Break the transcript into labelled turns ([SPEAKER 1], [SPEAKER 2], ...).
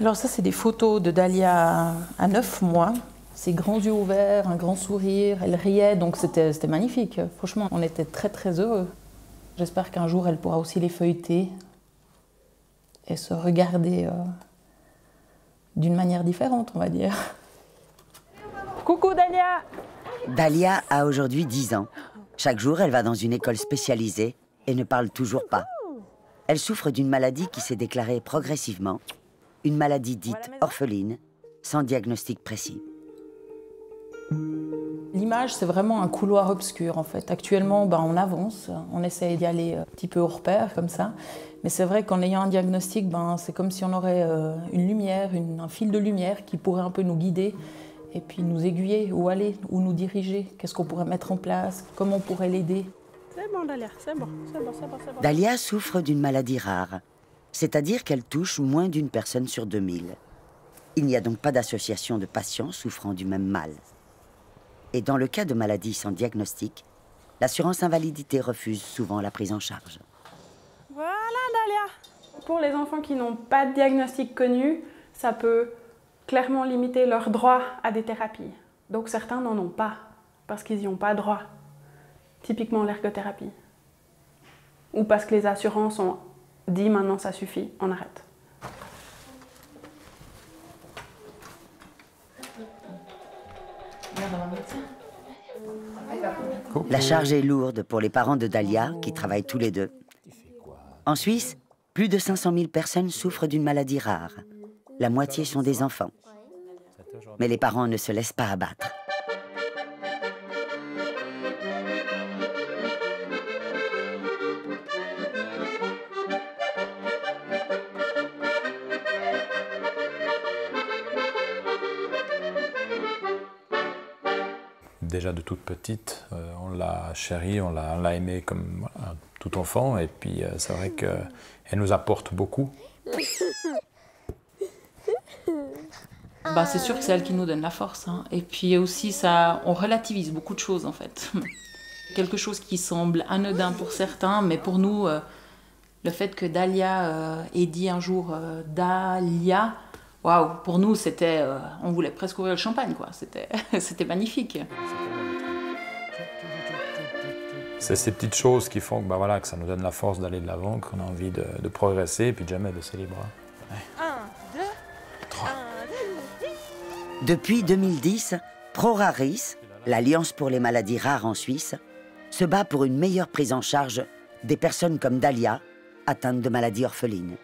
[SPEAKER 1] Alors ça, c'est des photos de Dalia à 9 mois. Ses grands yeux ouverts, un grand sourire, elle riait, donc c'était magnifique. Franchement, on était très très heureux. J'espère qu'un jour, elle pourra aussi les feuilleter et se regarder d'une manière différente, on va dire. Coucou Dalia!
[SPEAKER 2] Dalia a aujourd'hui 10 ans. Chaque jour, elle va dans une école spécialisée et ne parle toujours pas. Elle souffre d'une maladie qui s'est déclarée progressivement, une maladie dite orpheline, sans diagnostic précis.
[SPEAKER 1] L'image, c'est vraiment un couloir obscur en fait. Actuellement, on avance, on essaye d'y aller un petit peu au repère comme ça. Mais c'est vrai qu'en ayant un diagnostic, c'est comme si on aurait une lumière, un fil de lumière qui pourrait un peu nous guider et puis nous aiguiller, où aller, où nous diriger, qu'est-ce qu'on pourrait mettre en place, comment on pourrait l'aider.
[SPEAKER 3] C'est bon Dalia, c'est bon, c'est bon, c'est bon, c'est bon.
[SPEAKER 2] Dalia souffre d'une maladie rare, c'est-à-dire qu'elle touche moins d'une personne sur 2000. Il n'y a donc pas d'association de patients souffrant du même mal. Et dans le cas de maladies sans diagnostic, l'assurance invalidité refuse souvent la prise en charge.
[SPEAKER 3] Voilà Dalia. Pour les enfants qui n'ont pas de diagnostic connu, ça peut clairement limiter leur droit à des thérapies. Donc certains n'en ont pas, parce qu'ils n'y ont pas droit. Typiquement l'ergothérapie. Ou parce que les assurances ont dit maintenant ça suffit, on arrête.
[SPEAKER 2] La charge est lourde pour les parents de Dalia, qui travaillent tous les deux. En Suisse, plus de 500 000 personnes souffrent d'une maladie rare. La moitié sont des enfants. Mais les parents ne se laissent pas abattre.
[SPEAKER 4] Déjà de toute petite, on l'a chérie, on l'a aimée comme un tout enfant. Et puis c'est vrai qu'elle nous apporte beaucoup.
[SPEAKER 1] C'est sûr que c'est elle qui nous donne la force. Hein. Et puis aussi, on relativise beaucoup de choses en fait. Quelque chose qui semble anodin pour certains, mais pour nous, le fait que Dalia ait dit un jour Dalia, waouh, pour nous, on voulait presque ouvrir le champagne, quoi. C'était magnifique.
[SPEAKER 4] C'est ces petites choses qui font que ça nous donne la force d'aller de l'avant, qu'on a envie de progresser et puis de jamais baisser les bras. Ouais.
[SPEAKER 3] 1, 2,
[SPEAKER 4] 3.
[SPEAKER 2] Depuis 2010, ProRaris, l'Alliance pour les maladies rares en Suisse, se bat pour une meilleure prise en charge des personnes comme Dalia, atteintes de maladies orphelines.